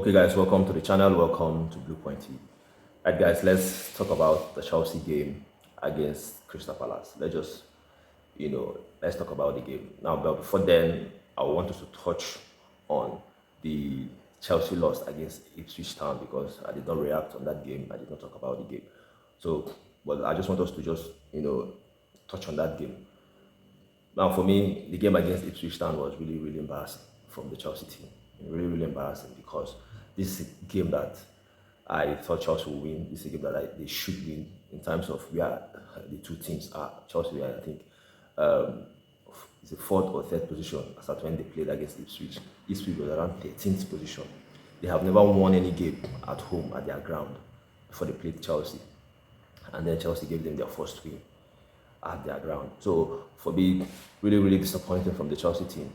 Okay, guys, welcome to the channel. Welcome to Blue Point TV. Right, guys, let's talk about the Chelsea game against Crystal Palace. Let's talk about the game now. But before then, I want us to touch on the Chelsea loss against Ipswich Town because I did not react on that game. I did not talk about the game. But I just want us to touch on that game. Now, for me, the game against Ipswich Town was really, really embarrassing from the Chelsea team. Really, really embarrassing because this is a game that I thought Chelsea would win. This is a game that they should win in terms of where the two teams are. Chelsea were, I think, it's the fourth or third position as at when they played against Ipswich. Ipswich was around 13th position. They have never won any game at home at their ground before they played Chelsea. And then Chelsea gave them their first win at their ground. So for me, really, really disappointing from the Chelsea team.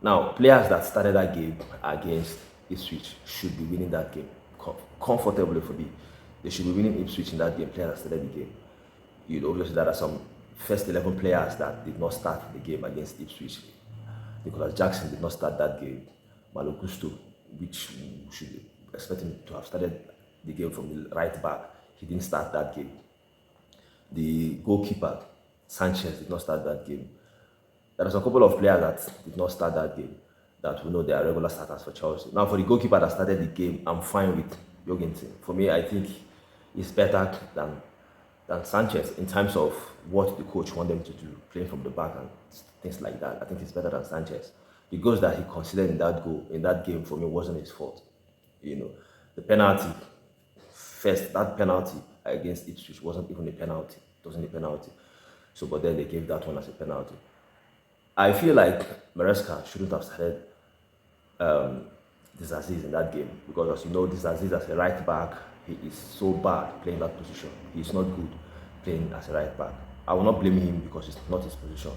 Now, players that started that game against Ipswich should be winning that game comfortably for me. They should be winning Ipswich in that game. Players that started the game. Obviously there are some first 11 players that did not start the game against Ipswich. Nicholas Jackson did not start that game. Malo Gusto, which we should expect him to have started the game from the right back, he didn't start that game. The goalkeeper, Sanchez, did not start that game. There are a couple of players that did not start that game that we know they are regular starters for Chelsea. Now, for the goalkeeper that started the game, I'm fine with Jorgensen. For me, I think he's better than Sanchez in terms of what the coach wants them to do, playing from the back and things like that. I think he's better than Sanchez. The goals that he considered in that game, for me, wasn't his fault. The penalty, that penalty against Ipswich wasn't even a penalty. It wasn't a penalty. But then they gave that one as a penalty. I feel like Maresca shouldn't have started Dizaziz in that game because, as you know, Dizaziz as a right back, he is so bad playing that position. He's not good playing as a right back. I will not blame him because it's not his position.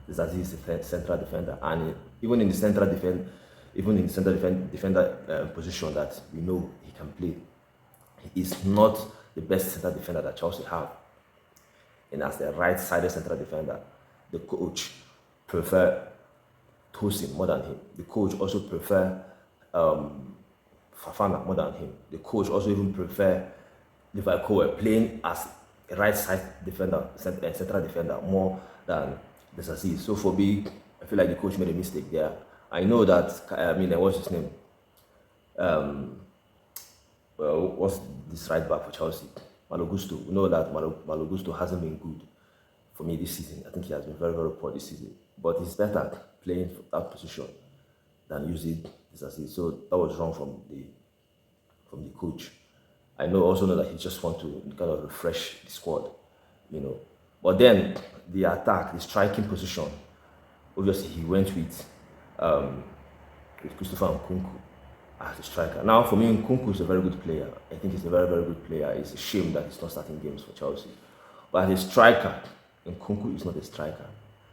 Dizaziz is a central defender, and even in the central defender position that we know he can play, he is not the best central defender that Chelsea have. And as the right-sided central defender, the coach prefer Tosin more than him. The coach also prefer Fafana more than him. The coach also even prefer Levi Colwill playing as a right side defender, central defender more than Dizaziz. So for me, I feel like the coach made a mistake there. I know that what's his name? What's this right back for Chelsea? Malo Gusto. We know that Malo Gusto hasn't been good for me this season. I think he has been very, very poor this season. But he's better playing that position than using Dizaziz. So that was wrong from the coach. I also know that he just wants to kind of refresh the squad, But then the attack, the striking position, obviously he went with Christopher Nkunku as a striker. Now for me, Nkunku is a very good player. I think he's a very, very good player. It's a shame that he's not starting games for Chelsea. But as a striker, Nkunku is not a striker.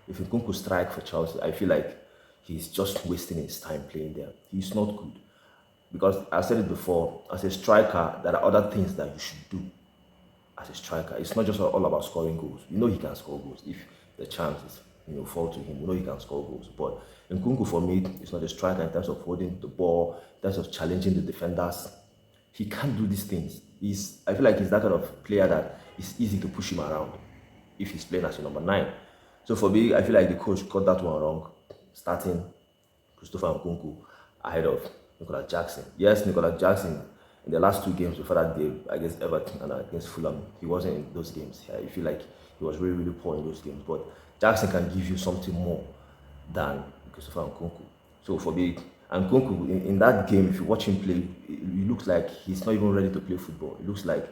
If Nkunku strike for Chelsea, I feel like he's just wasting his time playing there. He's not good. Because I said it before, as a striker, there are other things that you should do as a striker. It's not just all about scoring goals. He can score goals if the chances fall to him. He can score goals. But Nkunku, for me, is not a striker in terms of holding the ball, in terms of challenging the defenders. He can't do these things. I feel like he's that kind of player that it's easy to push him around if he's playing as a number 9. So for me, I feel like the coach got that one wrong, starting Christopher Nkunku ahead of Nicholas Jackson. Yes, Nicholas Jackson, in the last 2 games before that game against Everton and against Fulham, he wasn't in those games. I feel like he was really, really poor in those games. But Jackson can give you something more than Christopher Nkunku. So for me, Nkunku, in that game, if you watch him play, it looks like he's not even ready to play football. It looks like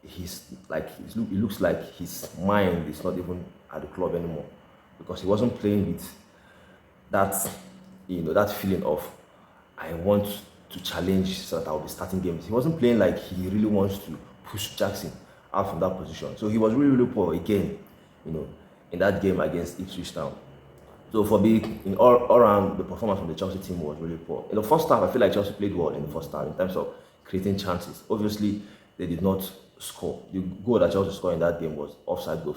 it looks like his mind is not even at the club anymore because he wasn't playing with that feeling of I want to challenge so that I'll be starting games. He wasn't playing like he really wants to push Jackson out from that position. So he was really, really poor again, in that game against Ipswich Town. So for me, in all around, the performance from the Chelsea team was really poor. In the first half, I feel like Chelsea played well in the first half in terms of creating chances. Obviously, they did not score. The goal that Chelsea scored in that game was offside goal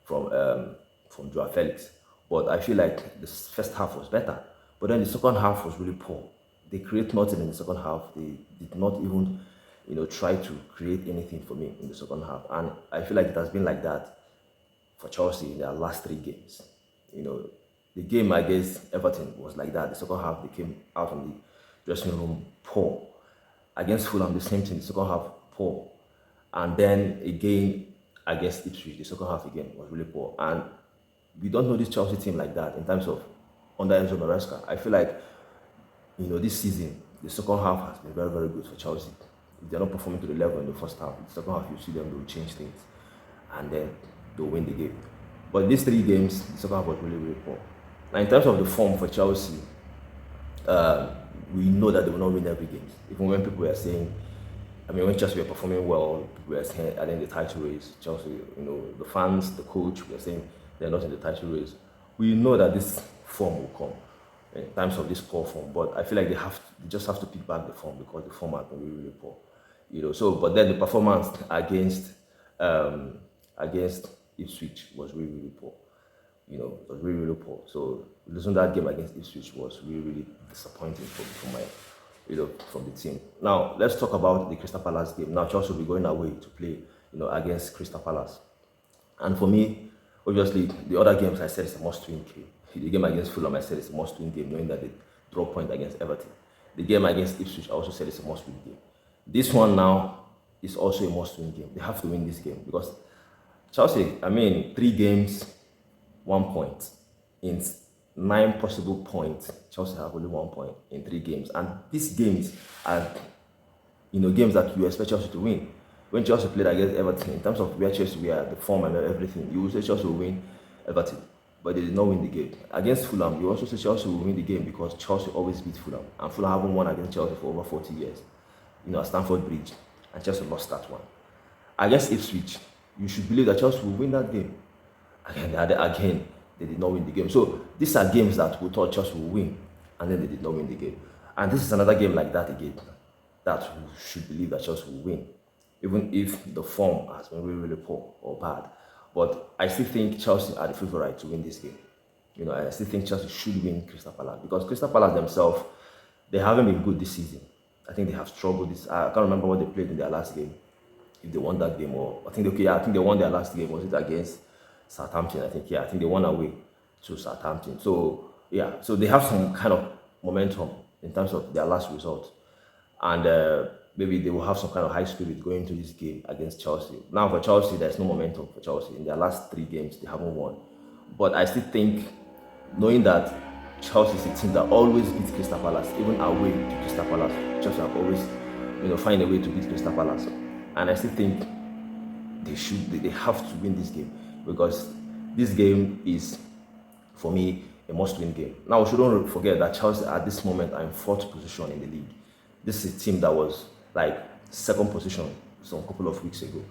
from Joao Felix. But I feel like the first half was better. But then the second half was really poor. They create nothing in the second half. They did not even, try to create anything for me in the second half. And I feel like it has been like that for Chelsea in their last three games. You know, the game against Everton was like that. The second half, they came out from the dressing room poor. Against Fulham, the same thing. The second half, poor. And then again against Ipswich, the second half again was really poor. And we don't know this Chelsea team like that in terms of under Enzo Maresca. I feel like, this season, the second half has been very, very good for Chelsea. If they're not performing to the level in the first half, the second half you see them, they'll change things. And then they'll win the game. But these three games, the second half was really, really poor. Now, in terms of the form for Chelsea, we know that they will not win every game. Even when people were saying, when Chelsea were performing well, people were saying, are they in the title race? Chelsea, the fans, the coach were saying they're not in the title race. We know that this form will come in terms of this poor form, but I feel like they just have to pick back the form because the form has been really, really poor. But then the performance against Ipswich was really, really poor. It was really, really poor. So losing that game against Ipswich was really, really disappointing from the team. Now let's talk about the Crystal Palace game. Now Chelsea will be going away to play, against Crystal Palace. And for me, obviously, the other games I said it's a must-win game. The game against Fulham, I said it's a must-win game, knowing that they draw point against Everton. The game against Ipswich, I also said it's a must-win game. This one now is also a must-win game. They have to win this game because Chelsea, 3 games, 1 point. In 9 possible points, Chelsea have only 1 point in 3 games. And these games are, games that you expect Chelsea to win. When Chelsea played against Everton, in terms of where Chelsea were, the form and everything, you would say Chelsea will win Everton, but they did not win the game. Against Fulham, you also say Chelsea will win the game because Chelsea always beat Fulham, and Fulham haven't won against Chelsea for over 40 years, at Stamford Bridge, and Chelsea lost that one. Against Ipswich, you should believe that Chelsea will win that game. Again, they did not win the game. So these are games that we thought Chelsea will win, and then they did not win the game. And this is another game like that again, that we should believe that Chelsea will win, even if the form has been really, really poor or bad. But I still think Chelsea are the favourite to win this game. I still think Chelsea should win Crystal Palace because Crystal Palace themselves, they haven't been good this season. I think they have struggled. I can't remember what they played in their last game. If they won that game, or I think they won their last game. Was it against Southampton? I think they won away to Southampton. So so they have some kind of momentum in terms of their last result, and maybe they will have some kind of high spirit going into this game against Chelsea. Now for Chelsea, there's no momentum for Chelsea. In their last 3 games, they haven't won. But I still think, knowing that Chelsea is a team that always beats Crystal Palace, even away to Crystal Palace, Chelsea have always, find a way to beat Crystal Palace. And I still think they have to win this game because this game is, for me, a must-win game. Now, we shouldn't forget that Chelsea at this moment are in 4th position in the league. This is a team that was like 2nd position some couple of weeks ago.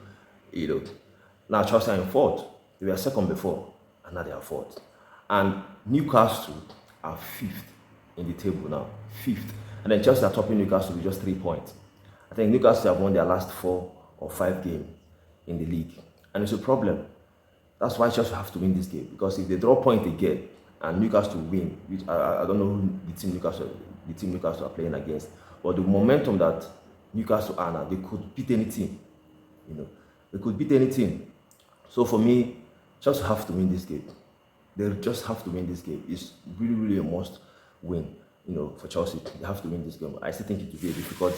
Now Chelsea are in 4th. They were 2nd before, and now they are 4th. And Newcastle are 5th in the table now, 5th. And then Chelsea are topping Newcastle with just 3 points. I think Newcastle have won their last 4 or 5 games in the league, and it's a problem. That's why Chelsea have to win this game, because if they draw point again and Newcastle win, which I don't know who the team Newcastle are playing against, but the momentum that Newcastle are now, they could beat any team. They could beat any team. So for me, Chelsea have to win this game. They just have to win this game. It's really, really a must win. For Chelsea, they have to win this game. I still think it will be a difficult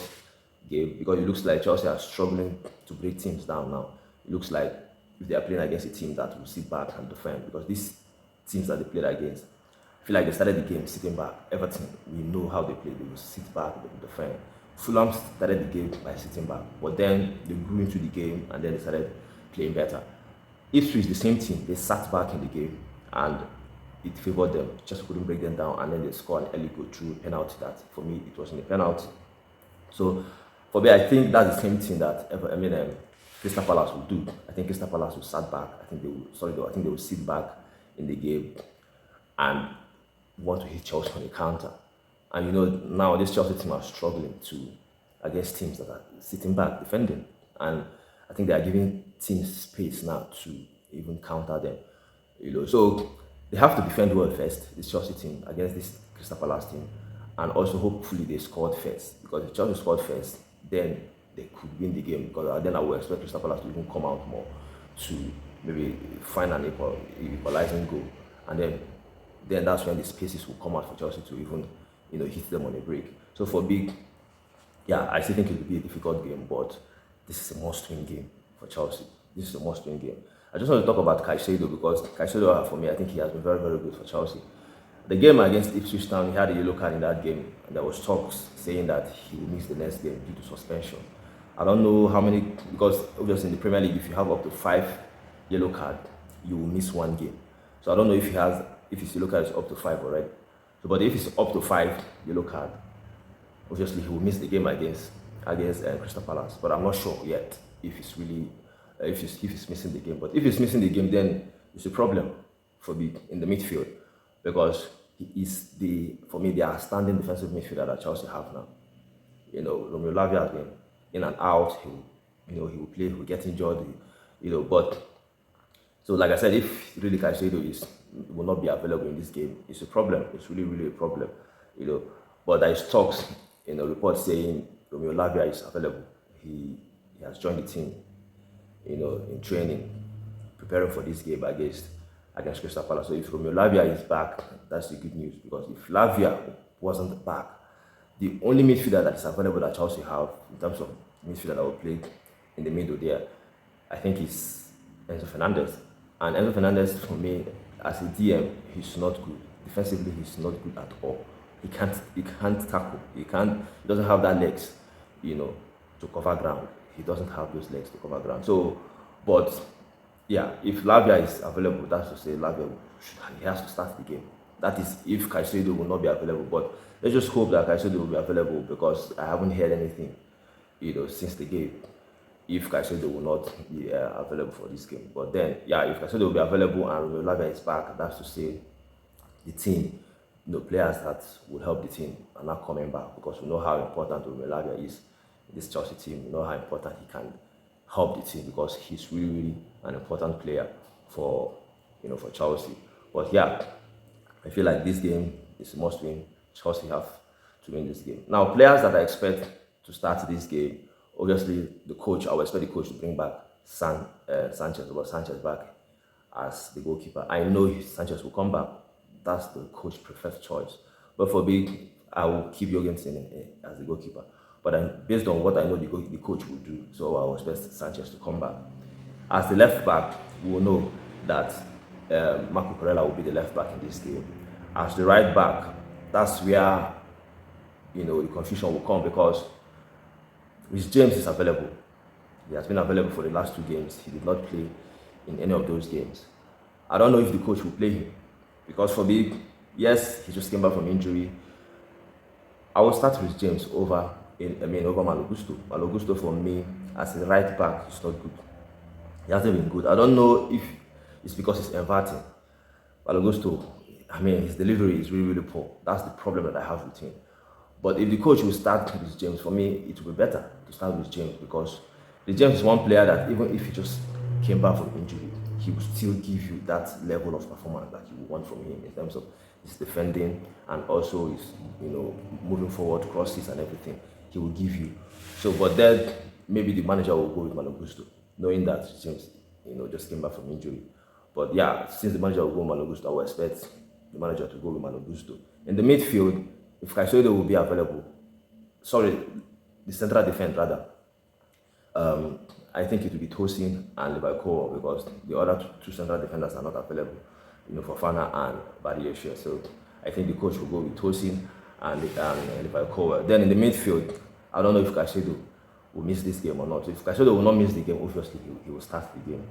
game because it looks like Chelsea are struggling to break teams down now. It looks like if they are playing against a team that will sit back and defend, because these teams that they played against, I feel like they started the game sitting back. Everton, we know how they play. They will sit back, they will defend. Fulham started the game by sitting back, but then they grew into the game and then they started playing better. Ipswich, the same team, they sat back in the game and it favoured them. Just couldn't break them down, and then they scored an early goal through penalty. That for me, it wasn't a penalty. So for me, I think that's the same thing that Crystal Palace will do. I think Crystal Palace will sit back. I think they will sit back in the game and want to hit Chelsea on the counter. And now this Chelsea team are struggling against teams that are sitting back defending, and I think they are giving teams space now to even counter them. So they have to defend well first, this Chelsea team against this Crystal Palace team, and also hopefully they scored first, because if Chelsea scored first, then they could win the game, because then I would expect Crystal Palace to even come out more to maybe find an equalizing goal, and then that's when the spaces will come out for Chelsea to even hit them on a break. So for big, yeah, I still think it will be a difficult game, but this is a must-win game for Chelsea. This is a must-win game. I just want to talk about Caicedo, because Caicedo, for me, I think he has been very, very good for Chelsea. The game against Ipswich Town, he had a yellow card in that game, and there was talks saying that he will miss the next game due to suspension. I don't know how many, because obviously in the Premier League, if you have up to 5 yellow cards, you will miss one game. So I don't know if his yellow card is up to 5 already. So, but if it's up to 5 yellow card, obviously he will miss the game against Crystal Palace. But I'm not sure yet if it's really if he's missing the game. But if he's missing the game, then it's a problem for in the midfield, because he is for me the outstanding defensive midfielder that Chelsea have now. Romeo Lavia has been in and out. He will play, he will get injured. But so like I said, if really Caicedo will not be available in this game, it's a problem. It's really, really a problem. But there is talks, reports saying Romeo Lavia is available. He has joined the team, in training, preparing for this game against Crystal Palace. So if Romeo Lavia is back, that's the good news, because if Lavia wasn't back, the only midfielder that is available that Chelsea have in terms of midfielder that will play in the middle there, I think is Enzo Fernandez. And Enzo Fernandez, for me, as a DM, he's not good. Defensively, he's not good at all. He can't tackle. He doesn't have that legs, to cover ground. He doesn't have those legs to cover ground. So, but yeah, if Lavia is available, that's to say Lavia he has to start the game. That is if Caicedo will not be available. But let's just hope that Caicedo will be available, because I haven't heard anything, since the game, if Caicedo will not be available for this game. But then, yeah, if Caicedo will be available and Romeo Lavia is back, that's to say the team, players that would help the team are not coming back, because we know how important Romeo Lavia is in this Chelsea team. We know how important he can help the team, because he's really, really an important player for Chelsea. But yeah, I feel like this game is a must win. Chelsea have to win this game. Now, players that I expect to start this game, obviously the coach, I would expect the coach to bring back Sanchez back as the goalkeeper. I know Sanchez will come back. That's the coach's preferred choice. But for me, I will keep Jorgensen as the goalkeeper. But based on what I know the coach will do, so I will expect Sanchez to come back. As the left back, we will know that Marco Corella will be the left back in this game. As the right back, that's where the confusion will come, because Reece James is available. He has been available for the last 2 games. He did not play in any of those games. I don't know if the coach will play him, because for me, yes, he just came back from injury. I will start with James over Malo Gusto. Malo Gusto, for me, as a right back, is not good. He hasn't been good. I don't know if it's because he's inverting. Malo Gusto, his delivery is really, really poor. That's the problem that I have with him. But if the coach will start with James, for me, it will be better to start with James, because the James is one player that even if he just came back from injury, he will still give you that level of performance that you want from him in terms of his defending and also his, moving forward, crosses and everything. He will give you. So, but then maybe the manager will go with Malo Gusto, knowing that James, just came back from injury. But yeah, since the manager will go with Malo Gusto, I will expect the manager to go with Malo Gusto. In the midfield, if Caicedo will be available, the central defense rather, I think it will be Tosin and Lebakow, because the other two central defenders are not available, Fofana and Badiashile. So I think the coach will go with Tosin and Lebakow. Then in the midfield, I don't know if Caicedo will miss this game or not. If Caicedo will not miss the game, obviously he will start the game.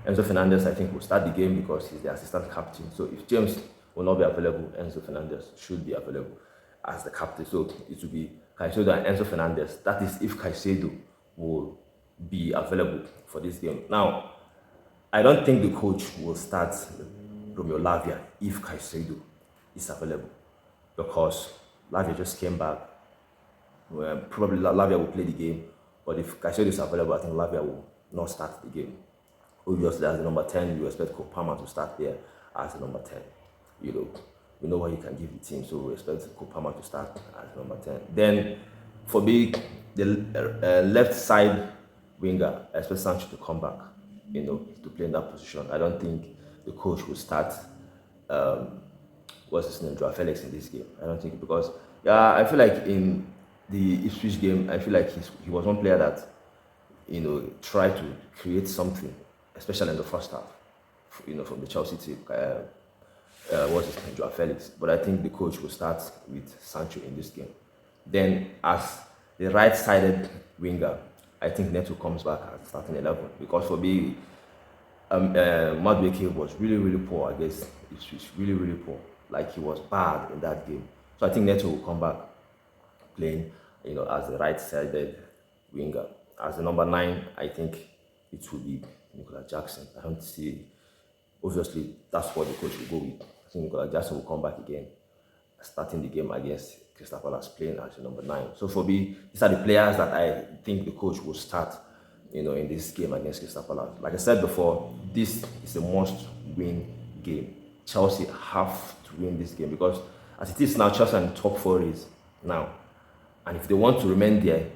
Enzo Fernandez, I think, will start the game because he's the assistant captain. So if James will not be available, Enzo Fernandez should be available as the captain. So it will be Caicedo and Enzo Fernandez. That is if Caicedo will be available for this game. Now, I don't think the coach will start Romeo Lavia if Caicedo is available, because Lavia just came back. Well, probably Lavia will play the game, but if Caicedo is available, I think Lavia will not start the game. Obviously, as the number 10, you expect Kopama to start there as the number 10. we know what he can give the team. So we expect Kopama to start as number 10. Then for me, the left side winger, I expect Sancho to come back, to play in that position. I don't think the coach will start what's his name, Joao Felix in this game. I don't think, because I feel like in the Ipswich game, I feel like he was one player that tried to create something, especially in the first half, from the Chelsea team. What's his name, Joao Felix. But I think the coach will start with Sancho in this game. Then as the right-sided winger, I think Neto comes back at starting 11, because for me, Madueke was really poor against Ipswich, really poor. Like, he was bad in that game. So I think Neto will come back playing, as the right-sided winger. As the number 9, I think it will be Nicolas Jackson. I don't see. Obviously, that's what the coach will go with. I think Nicolas Jackson will come back again, starting the game against Crystal Palace, playing as the number 9. So for me, these are the players that I think the coach will start, in this game against Crystal Palace. Like I said before, this is a must-win game. Chelsea have to win this game, because as it is now, Chelsea are in the top 4 race now. And if they want to remain there,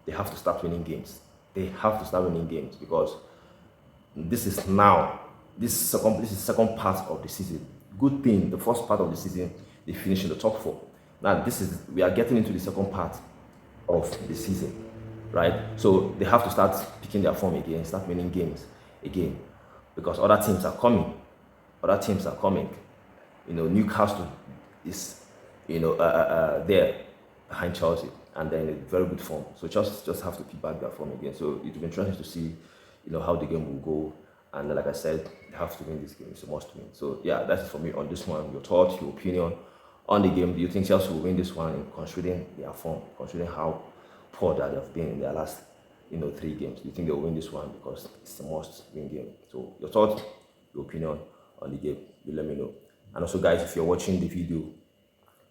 they have to start winning games. They have to start winning games, because this is now, this is the second part of the season. Good thing, the first part of the season, they finished in the top 4. Now we are getting into the second part of the season, right? So they have to start picking their form again, start winning games again, because other teams are coming. Newcastle is, there behind Chelsea, and they're in a very good form. So Chelsea just have to pick back their form again. So it will be interesting to see, how the game will go. And like I said, they have to win this game. It's a must win. So yeah, that's it for me on this one. Your thoughts, your opinion on the game. Do you think Chelsea will win this one, considering their form, considering how poor that they've been in their last, 3 games? Do you think they'll win this one, because it's a must win game? So your thoughts, your opinion on the game, you let me know. And also, guys, if you're watching the video,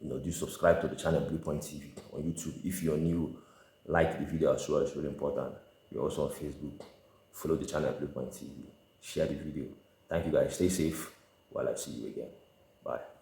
do subscribe to the channel Blue Point TV on YouTube. If you're new, like the video as well. It's really important. You're also on Facebook. Follow the channel Blue Point TV. Share the video. Thank you, guys. Stay safe while I see you again. Bye.